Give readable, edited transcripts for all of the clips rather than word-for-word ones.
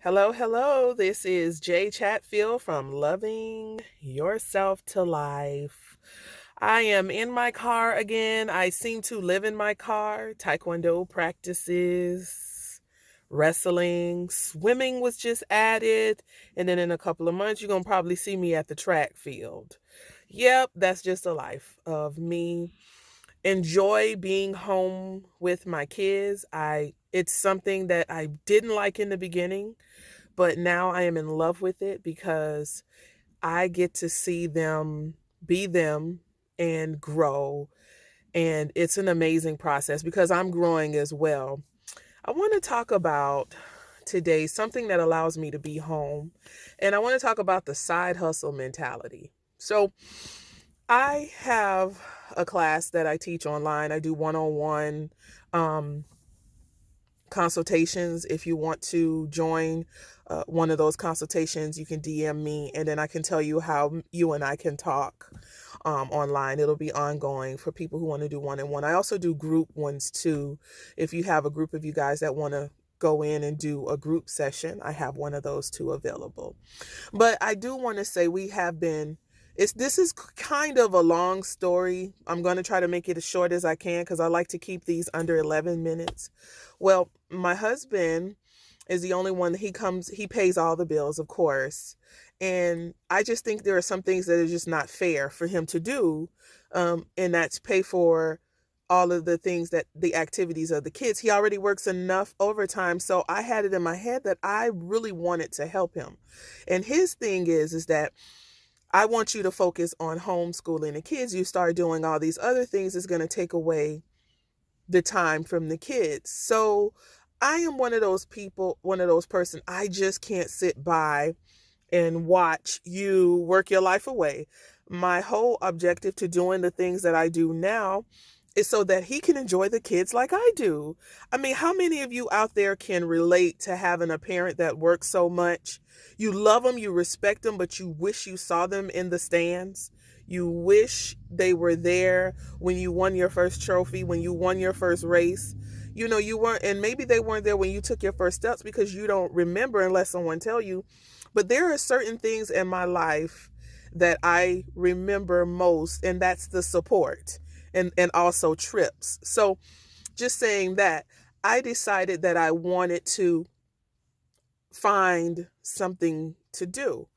Hello, hello. This is Jay Chatfield from Loving Yourself to Life. I am in my car again. I seem to live in my car. Taekwondo practices, wrestling, swimming was just added. And then in a couple of months, you're going to probably see me at the track field. Yep, that's just a life of me. Enjoy being home with my kids. It's something that I didn't like in the beginning, but now I am in love with it because I get to see them be them and grow. And it's an amazing process because I'm growing as well. I want to talk about today something that allows me to be home. And I want to talk about the side hustle mentality. So, I have a class that I teach online. I do one on one consultations. If you want to join one of those consultations, you can DM me and then I can tell you how you and I can talk online. It'll be ongoing for people who want to do one on one. I also do group ones too. If you have a group of you guys that want to go in and do a group session, I have one of those too available. But I do want to say we have been this is kind of a long story. I'm going to try to make it as short as I can because I like to keep these under 11 minutes. Well, my husband is the only one that he pays all the bills, of course. And I just think there are some things that are just not fair for him to do. And that's pay for all of the things that the activities of the kids. He already works enough overtime. So I had it in my head that I really wanted to help him. And his thing is that I want you to focus on homeschooling the kids. You start doing all these other things, it's going to take away the time from the kids. So I am one of those people, one of those person. I just can't sit by and watch you work your life away. My whole objective to doing the things that I do now is so that he can enjoy the kids like I do. I mean, how many of you out there can relate to having a parent that works so much? You love them, you respect them, but you wish you saw them in the stands. You wish they were there when you won your first trophy, when you won your first race. You know, you weren't, and maybe they weren't there when you took your first steps because you don't remember unless someone tell you. But there are certain things in my life that I remember most, and that's the support and also trips. So just saying that, I decided that I wanted to find something to do.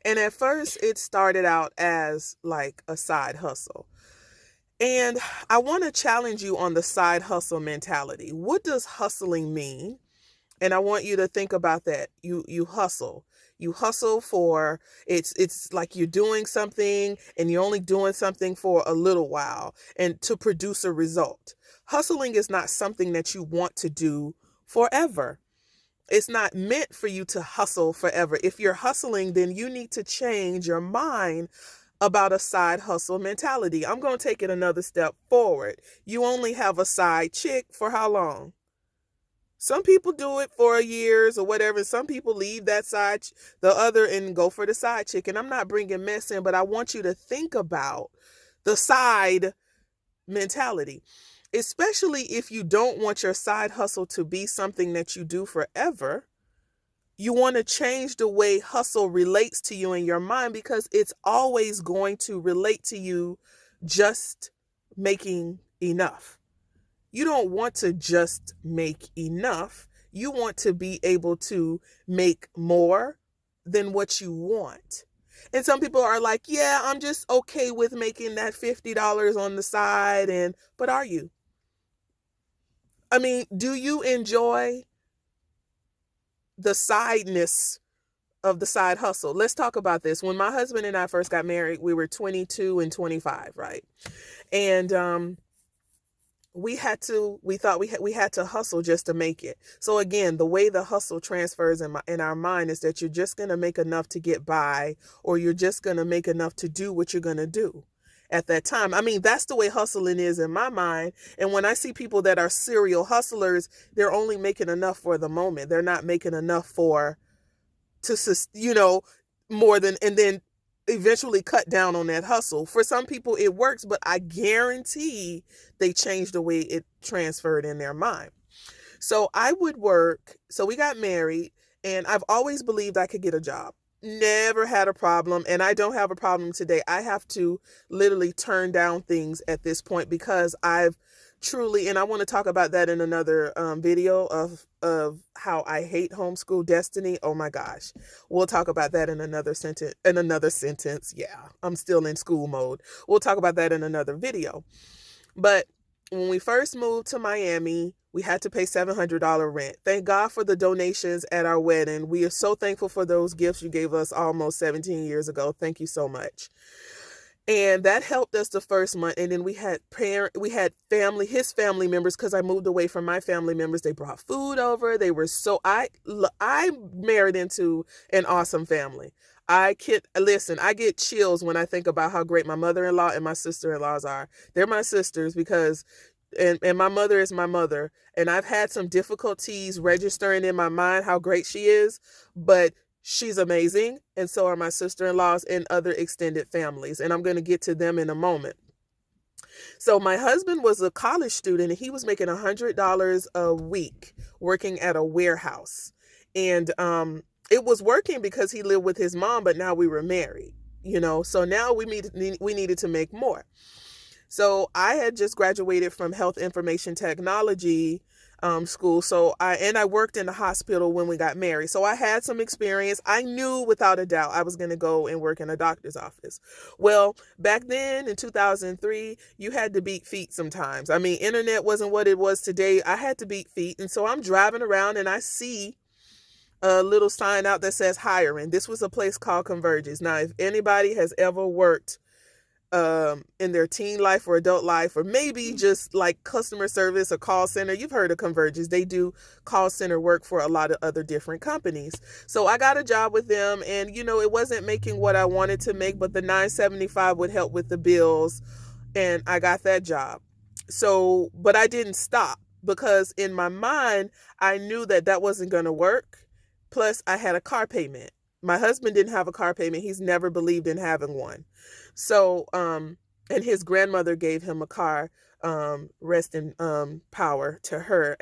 And at first it started out as like a side hustle. And I want to challenge you on the side hustle mentality. What does hustling mean? And I want you to think about that. You hustle. You hustle for it's like you're doing something and you're only doing something for a little while and to produce a result. Hustling is not something that you want to do forever. It's not meant for you to hustle forever. If you're hustling, then you need to change your mind about a side hustle mentality. I'm going to take it another step forward. You only have a side chick for how long? Some people do it for years or whatever. Some people leave that side, the other, and go for the side chick. And I'm not bringing mess in, but I want you to think about the side mentality, especially if you don't want your side hustle to be something that you do forever. You want to change the way hustle relates to you in your mind because it's always going to relate to you just making enough. You don't want to just make enough. You want to be able to make more than what you want. And some people are like, yeah, I'm just okay with making that $50 on the side. But are you? I mean, do you enjoy the sideness of the side hustle? Let's talk about this. When my husband and I first got married, we were 22 and 25, right? And we thought we had to hustle just to make it. So again, the way the hustle transfers in our mind is that you're just going to make enough to get by, or you're just going to make enough to do what you're going to do at that time. I mean, that's the way hustling is in my mind. And when I see people that are serial hustlers, they're only making enough for the moment. They're not making enough more than, and then eventually cut down on that hustle. For some people it works, but I guarantee they changed the way it transferred in their mind. So I would work. So we got married And I've always believed I could get a job. Never had a problem, and I don't have a problem today. I have to literally turn down things at this point because I've truly, and I want to talk about that in another video of how I hate homeschool destiny. Oh my gosh, we'll talk about that in another sentence. In another sentence, yeah, I'm still in school mode. We'll talk about that in another video. But when we first moved to Miami, we had to pay $700 rent. Thank God for the donations at our wedding. We are so thankful for those gifts you gave us almost 17 years ago. Thank you so much. And that helped us the first month. And then we had family, his family members, because I moved away from my family members. They brought food over. They were I married into an awesome family. I get chills when I think about how great my mother-in-law and my sister-in-laws are. They're my sisters because and my mother is my mother. And I've had some difficulties registering in my mind how great she is, but she's amazing. And so are my sister-in-laws and other extended families. And I'm going to get to them in a moment. So my husband was a college student and he was making $100 a week working at a warehouse. And it was working because he lived with his mom, but now we were married, so now we needed to make more. So I had just graduated from health information technology school. So I worked in the hospital when we got married. So I had some experience. I knew without a doubt I was going to go and work in a doctor's office. Well, back then in 2003, you had to beat feet sometimes. I mean, internet wasn't what it was today. I had to beat feet. And so I'm driving around and I see a little sign out that says hiring. This was a place called Converges. Now, if anybody has ever worked in their teen life or adult life, or maybe just like customer service or call center, you've heard of Converges. They do call center work for a lot of other different companies. So I got a job with them, and it wasn't making what I wanted to make, but the $9.75 would help with the bills, and I got that job. So, but I didn't stop because in my mind, I knew that wasn't going to work. Plus, I had a car payment. My husband didn't have a car payment. He's never believed in having one. So, and his grandmother gave him a car, rest in power to her.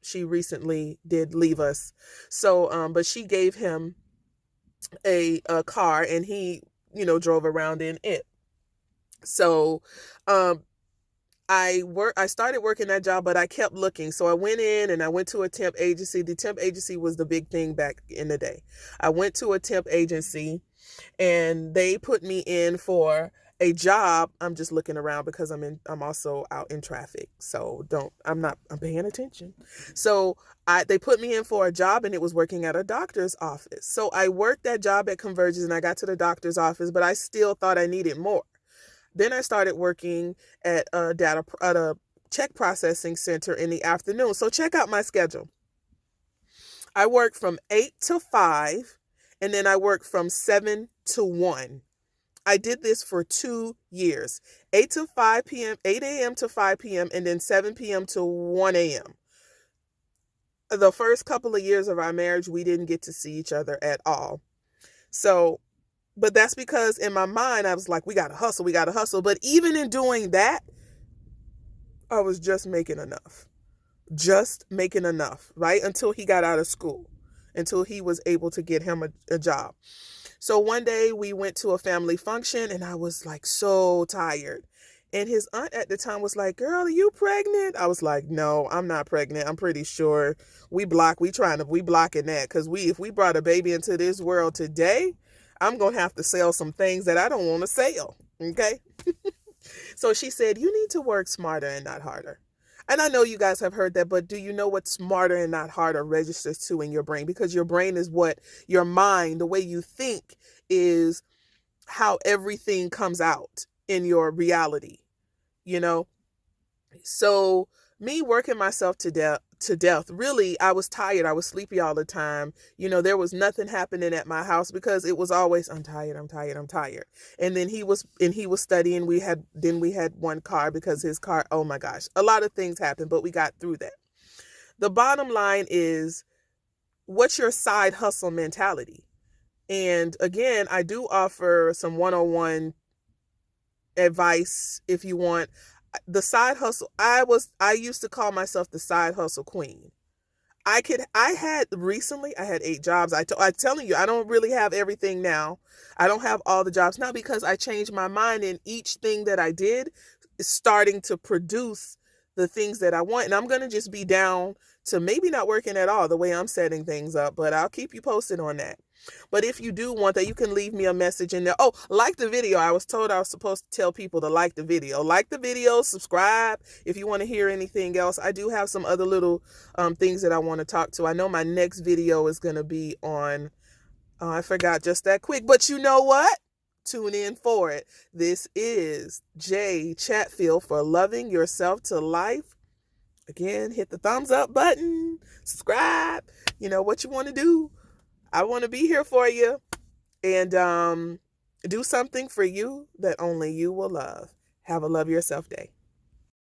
She recently did leave us. So, but she gave him a car and he, drove around in it. So, I started working that job, but I kept looking. So I went in and I went to a temp agency. The temp agency was the big thing back in the day. I went to a temp agency and they put me in for a job. I'm just looking around because I'm also out in traffic. So I'm paying attention. So they put me in for a job and it was working at a doctor's office. So I worked that job at Converges and I got to the doctor's office, but I still thought I needed more. Then I started working at a check processing center in the afternoon. So check out my schedule. I worked from 8 to 5, and then I worked from 7 to 1. I did this for 2 years, 8 a.m. to 5 p.m., and then 7 p.m. to 1 a.m. The first couple of years of our marriage, we didn't get to see each other at all. So, but that's because in my mind, I was like, we got to hustle. But even in doing that, I was just making enough, right? Until he got out of school, until he was able to get him a job. So one day we went to a family function and I was like so tired. And his aunt at the time was like, girl, are you pregnant? I was like, no, I'm not pregnant. I'm pretty sure we blocking that. Because if we brought a baby into this world today, I'm going to have to sell some things that I don't want to sell. Okay. So she said, you need to work smarter and not harder. And I know you guys have heard that, but do you know what smarter and not harder registers to in your brain? Because your brain is what your mind, the way you think, is how everything comes out in your reality, So me working myself to death, really, I was tired. I was sleepy all the time. There was nothing happening at my house because it was always, I'm tired. And then he was studying. We had one car because his car, oh my gosh, a lot of things happened, but we got through that. The bottom line is, what's your side hustle mentality? And again, I do offer some one-on-one advice if you want. The side hustle, I used to call myself the side hustle queen. I had recently, I had 8 jobs. I'm telling you, I don't really have everything now. I don't have all the jobs now because I changed my mind, and each thing that I did is starting to produce the things that I want. And I'm going to just be down to maybe not working at all the way I'm setting things up, but I'll keep you posted on that. But if you do want that, you can leave me a message in there. Oh, like the video. I was told I was supposed to tell people to like the video. Like the video, subscribe if you want to hear anything else. I do have some other little things that I want to talk to. I know my next video is going to be on, I forgot just that quick, but you know what? Tune in for it. This is Jay Chatfield for Loving Yourself to Life. Again, hit the thumbs up button, subscribe, you know what you want to do. I want to be here for you, and do something for you that only you will love. Have a love yourself day.